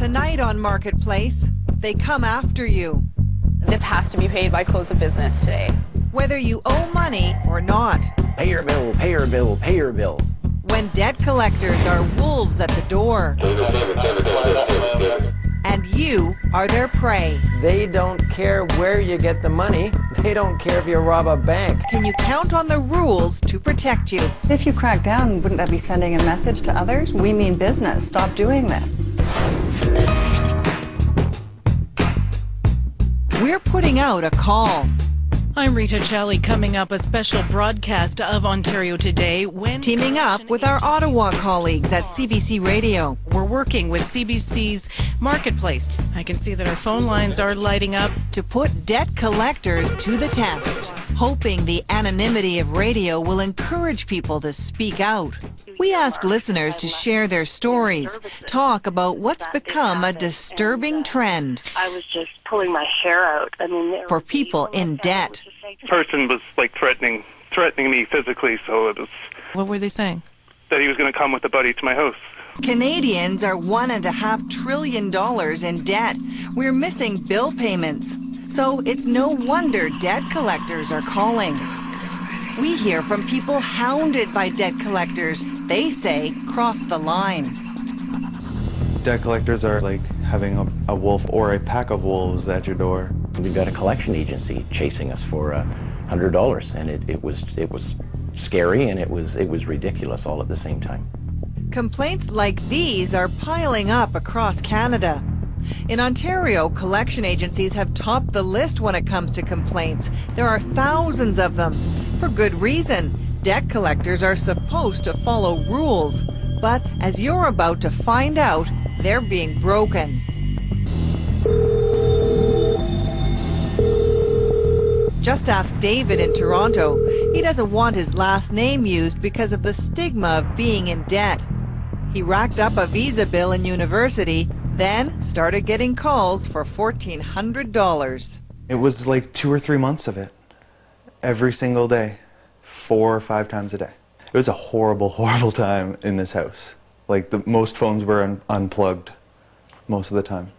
Tonight on Marketplace, they come after you, This has to be paid by close of business today. whether you owe money or not. Pay your bill, pay your bill, pay your bill. When debt collectors are wolves at the door, and you are their prey. They don't care where you get the money. They don't care if you rob a bank. Can you count on the rules to protect you? If you crack down, wouldn't that be sending a message to others? We mean business. Stop doing this. We're putting out a call. I'm Rita Challey. Coming up, a special broadcast of Ontario Today. When Teaming up with our Ottawa colleagues at CBC Radio. we're working with CBC's Marketplace. I can see that our phone lines are lighting up. To put debt collectors to the test, hoping the anonymity of radio will encourage people to speak out. We ask listeners to share their stories, talk about what's become a disturbing trend I was just pulling my hair out. I mean, for people in debt. Person was like threatening me physically, so it was What were they saying? that he was going to come with a buddy to my house. Canadians are $1.5 trillion in debt. We're missing bill payments. So it's no wonder debt collectors are calling. We hear from people hounded by debt collectors. They say cross the line. Debt collectors are like having a wolf or a pack of wolves at your door. We've got a collection agency chasing us for $100, and it was scary and it was ridiculous all at the same time. Complaints like these are piling up across Canada. In Ontario, collection agencies have topped the list when it comes to complaints. There are thousands of them. For good reason. Debt collectors are supposed to follow rules. But as you're about to find out, they're being broken. Just ask David in Toronto. He doesn't want his last name used because of the stigma of being in debt. He racked up a visa bill in university, then started getting calls for $1,400. It was like 2 or 3 months of it. Every single day. 4 or 5 times a day. It was a horrible, horrible time in this house. Like most phones were unplugged most of the time.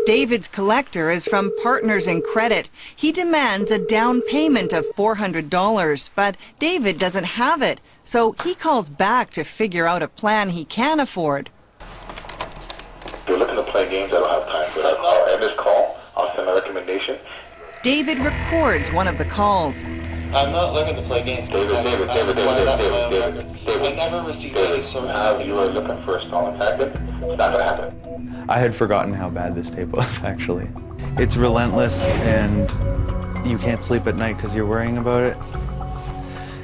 David's collector is from Partners in Credit. He demands a down payment of $400, but David doesn't have it. So he calls back to figure out a plan he can afford. If you're looking to play games, I don't have time for that. I'll end this call. I'll send a recommendation. David records one of the calls. I'm not looking to play games. David. I never received any sort of... You are looking for a stalling tactic. It's not going to happen. I had forgotten how bad this tape was, actually. It's relentless, and you can't sleep at night because you're worrying about it.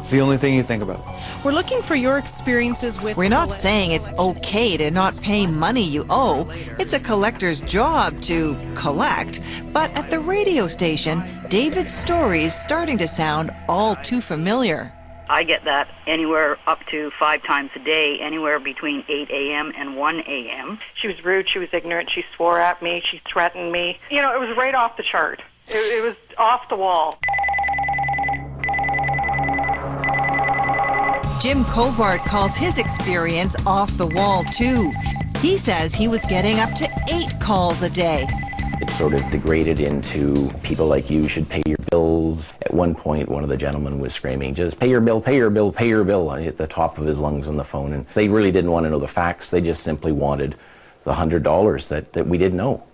It's the only thing you think about. We're looking for your experiences with... We're not saying it's okay to not pay money you owe. It's a collector's job to collect. But at the radio station, David's story is starting to sound all too familiar. I get that anywhere up to 5 times a day, anywhere between 8 a.m. and 1 a.m. She was rude, she was ignorant, she swore at me, she threatened me. You know, it was right off the chart. It was off the wall. Jim Covart calls his experience off the wall, too. He says he was getting up to 8 calls a day. It sort of degraded into people like you should pay your bills. At one point, one of the gentlemen was screaming, just pay your bill, pay your bill, pay your bill, at the top of his lungs on the phone. And they really didn't want to know the facts. They just simply wanted the $100 that we didn't know.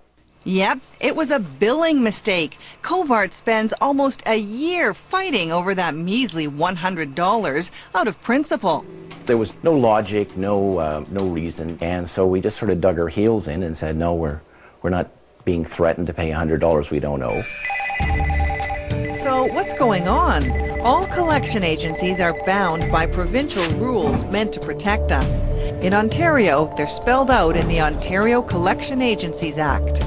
Yep, it was a billing mistake. Covart spends almost a year fighting over that measly $100 out of principle. There was no logic, no reason, and so we just sort of dug our heels in and said, no, we're not being threatened to pay $100 we don't owe. So what's going on? All collection agencies are bound by provincial rules meant to protect us. In Ontario, they're spelled out in the Ontario Collection Agencies Act.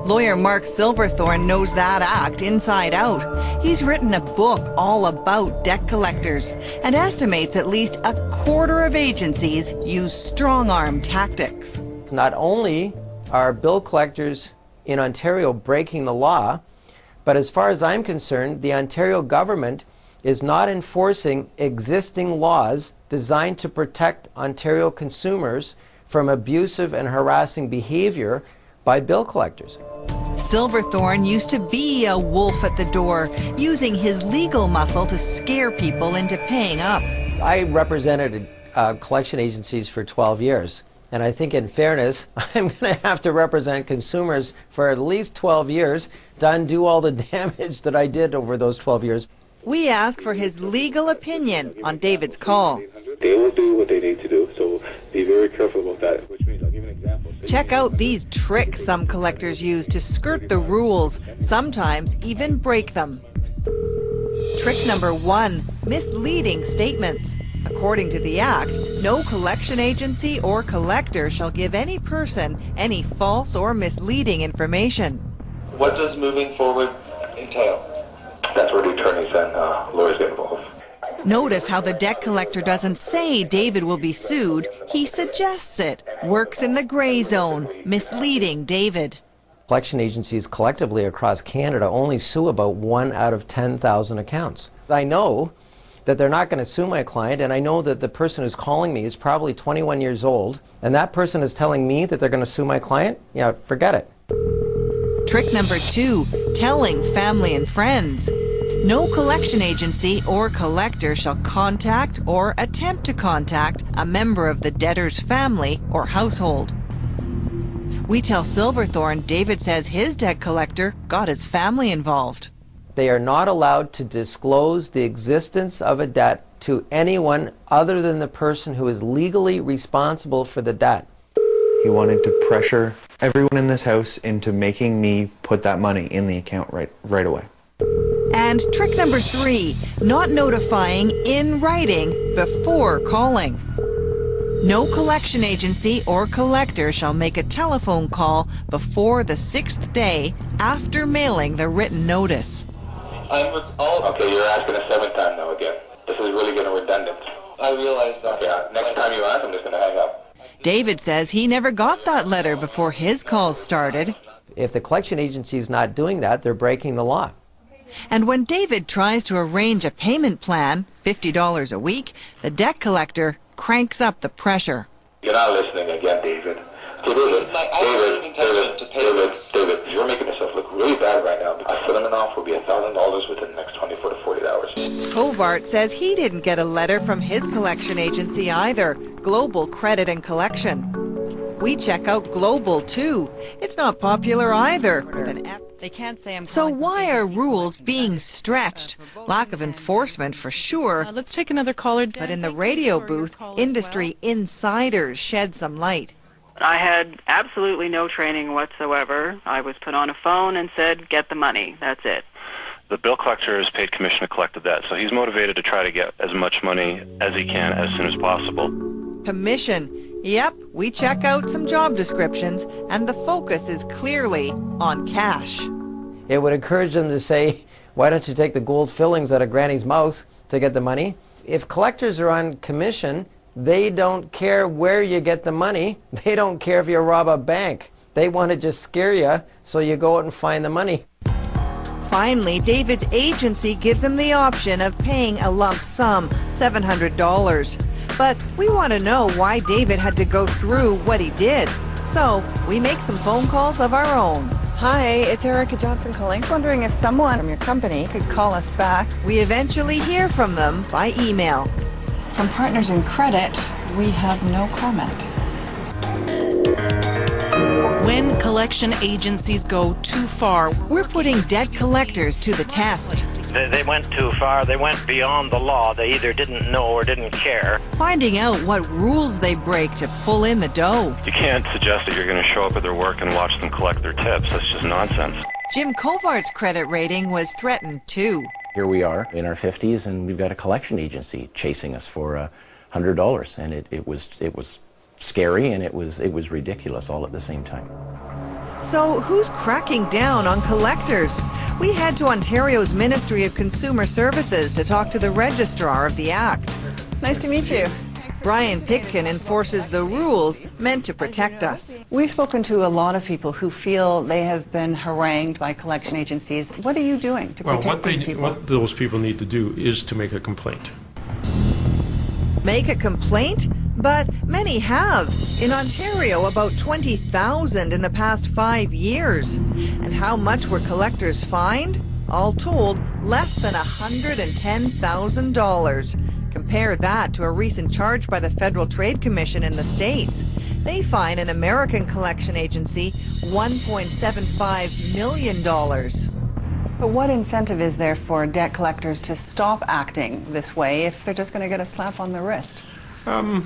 Lawyer Mark Silverthorne knows that act inside out. He's written a book all about debt collectors and estimates at least a quarter of agencies use strong-arm tactics. Not only are bill collectors in Ontario breaking the law, but as far as I'm concerned, the Ontario government is not enforcing existing laws designed to protect Ontario consumers from abusive and harassing behavior by bill collectors. Silverthorne used to be a wolf at the door, using his legal muscle to scare people into paying up. I represented collection agencies for 12 years. And I think in fairness, I'm going to have to represent consumers for at least 12 years to undo all the damage that I did over those 12 years. We ask for his legal opinion on David's call. They will do what they need to do, so be very careful about that, which means I'll give you an example. Check out these tricks some collectors use to skirt the rules, sometimes even break them. Trick number 1, misleading statements. According to the Act, no collection agency or collector shall give any person any false or misleading information. What does moving forward entail? That's where the attorneys and lawyers get involved. Notice how the debt collector doesn't say David will be sued, he suggests it, works in the gray zone, misleading David. Collection agencies collectively across Canada only sue about 1 out of 10,000 accounts. I know that they're not going to sue my client, and I know that the person who's calling me is probably 21 years old, and that person is telling me that they're going to sue my client. Yeah, forget it. Trick number 2, telling family and friends. No collection agency or collector shall contact or attempt to contact a member of the debtor's family or household. We tell Silverthorne David says his debt collector got his family involved. They are not allowed to disclose the existence of a debt to anyone other than the person who is legally responsible for the debt. He wanted to pressure everyone in this house into making me put that money in the account right away. And trick number 3, not notifying in writing before calling. No collection agency or collector shall make a telephone call before the 6th day after mailing the written notice. Okay, you're asking a 7th time now again. This is really getting redundant. I realize that. Yeah, next time you ask, I'm just going to hang up. David says he never got that letter before his calls started. If the collection agency is not doing that, they're breaking the law. And when David tries to arrange a payment plan, $50 a week, the debt collector cranks up the pressure. You're not listening again, David. David, you're making yourself look really bad right now. A settlement offer will be $1,000 within the next 24 to 48 hours. Kovart says he didn't get a letter from his collection agency either, Global Credit and Collection. We check out Global too. It's not popular either. They can't say I'm So why are rules being stretched? Lack of enforcement for sure. Let's take another caller. But in the radio booth, industry insiders shed some light. I had absolutely no training whatsoever. I was put on a phone and said, get the money. That's it. The bill collector is paid commission to collect the debt, so he's motivated to try to get as much money as he can as soon as possible. Commission. Yep, we check out some job descriptions, and the focus is clearly on cash. It would encourage them to say, why don't you take the gold fillings out of Granny's mouth to get the money? If collectors are on commission, they don't care where you get the money. They don't care if you rob a bank. They want to just scare you so you go out and find the money. Finally, David's agency gives him the option of paying a lump sum, $700. But we want to know why David had to go through what he did. So we make some phone calls of our own. Hi, it's Erica Johnson calling. Just wondering if someone from your company could call us back. We eventually hear from them by email. From Partners in Credit, we have no comment. When collection agencies go too far, we're putting debt collectors to the test. They went too far. They went beyond the law. They either didn't know or didn't care. Finding out what rules they break to pull in the dough. You can't suggest that you're going to show up at their work and watch them collect their tips. That's just nonsense. Jim Kovart's credit rating was threatened too. Here we are in our 50s, and we've got a collection agency chasing us for $100, and it was scary, and it was ridiculous all at the same time. So who's cracking down on collectors? We head to Ontario's Ministry of Consumer Services to talk to the registrar of the Act. Nice to meet you. Brian Pitkin enforces the rules meant to protect us. We've spoken to a lot of people who feel they have been harangued by collection agencies. What are you doing to protect these people? What those people need to do is to make a complaint. Make a complaint? But many have. In Ontario, about 20,000 in the past 5 years. And how much were collectors fined? All told, less than $110,000. Compare that to a recent charge by the Federal Trade Commission in the States. They fine an American collection agency $1.75 million. But what incentive is there for debt collectors to stop acting this way if they're just going to get a slap on the wrist? I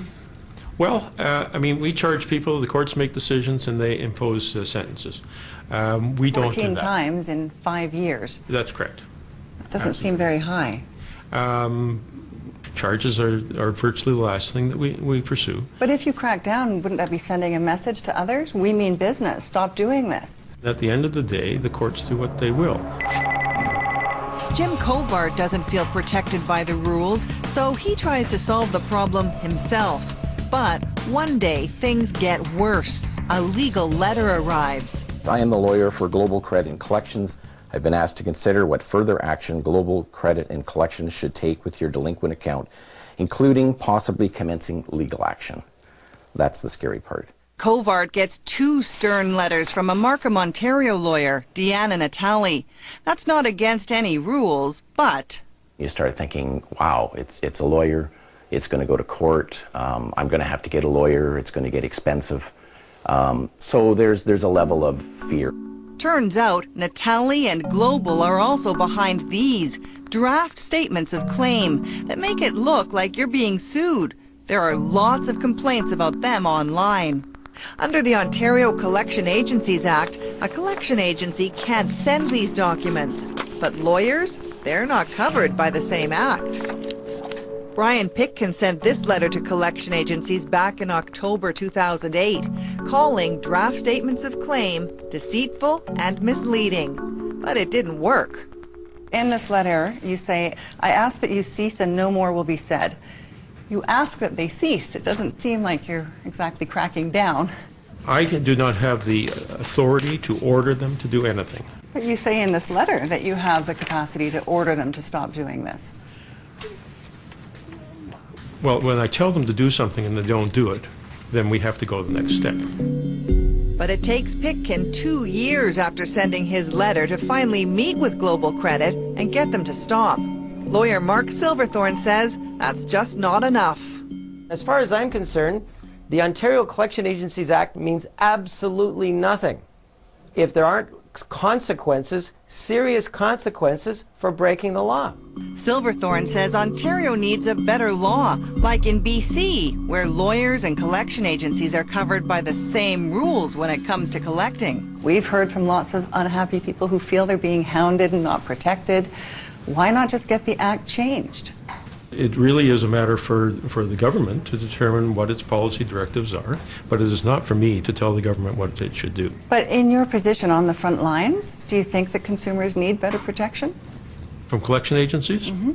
mean, we charge people, the courts make decisions, and they impose sentences. We don't do 14 that. times in 5 years. That's correct. Doesn't seem very high. Charges are virtually the last thing that we pursue. But if you crack down, wouldn't that be sending a message to others? We mean business. Stop doing this. At the end of the day, the courts do what they will. Jim Covart doesn't feel protected by the rules, so he tries to solve the problem himself. But one day, things get worse. A legal letter arrives. I am the lawyer for Global Credit and Collections. I've been asked to consider what further action Global Credit and Collections should take with your delinquent account, including possibly commencing legal action. That's the scary part. Covart gets 2 stern letters from a Markham, Ontario lawyer, Deanna Natali. That's not against any rules, but... You start thinking, wow, it's a lawyer. It's going to go to court. I'm going to have to get a lawyer. It's going to get expensive. So there's a level of fear. Turns out Natali and Global are also behind these draft statements of claim that make it look like you're being sued. There are lots of complaints about them online. Under the Ontario Collection Agencies Act, a collection agency can't send these documents. But lawyers, they're not covered by the same act. Brian Pitkin sent this letter to collection agencies back in October 2008, calling draft statements of claim deceitful and misleading. But it didn't work. In this letter, you say, I ask that you cease and no more will be said. You ask that they cease. It doesn't seem like you're exactly cracking down. I do not have the authority to order them to do anything. But you say in this letter that you have the capacity to order them to stop doing this. Well, when I tell them to do something and they don't do it, then we have to go to the next step. But it takes Pitkin 2 years after sending his letter to finally meet with Global Credit and get them to stop. Lawyer Mark Silverthorne says that's just not enough. As far as I'm concerned, the Ontario Collection Agencies Act means absolutely nothing if there aren't consequences, serious consequences for breaking the law. Silverthorne says Ontario needs a better law, like in BC, where lawyers and collection agencies are covered by the same rules when it comes to collecting. We've heard from lots of unhappy people who feel they're being hounded and not protected. Why not just get the act changed? It really is a matter for the government to determine what its policy directives are, but it is not for me to tell the government what it should do. But in your position on the front lines, do you think that consumers need better protection? From collection agencies? Mm-hmm.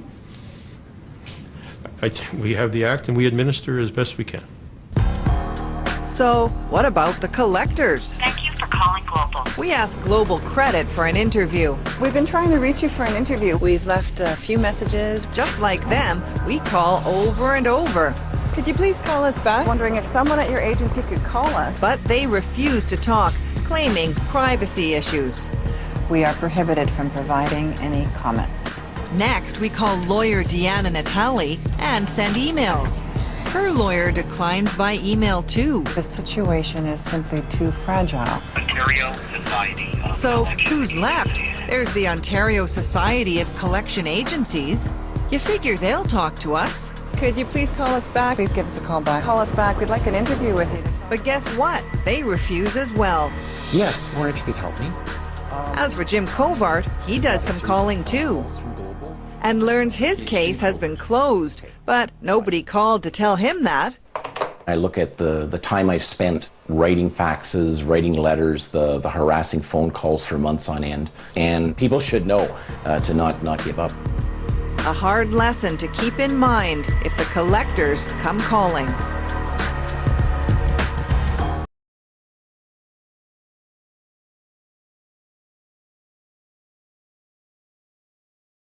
We have the act and we administer as best we can. So, what about the collectors? Thank you for calling Global. We asked Global Credit for an interview. We've been trying to reach you for an interview. We've left a few messages. Just like them, we call over and over. Could you please call us back? Wondering if someone at your agency could call us. But they refuse to talk, claiming privacy issues. We are prohibited from providing any comments. Next, we call lawyer Deanna Natali and send emails. Her lawyer declines by email too. The situation is simply too fragile. Ontario Society. So who's left? There's the Ontario Society of Collection Agencies. You figure they'll talk to us. Could you please call us back? Please give us a call back. Call us back. We'd like an interview with you. But guess what? They refuse as well. Yes, or if you could help me. As for Jim Covart, he does some calling too. And learns his case has been closed, but nobody called to tell him that. I look at the time I've spent writing faxes, writing letters, the harassing phone calls for months on end, and people should know to not give up. A hard lesson to keep in mind if the collectors come calling.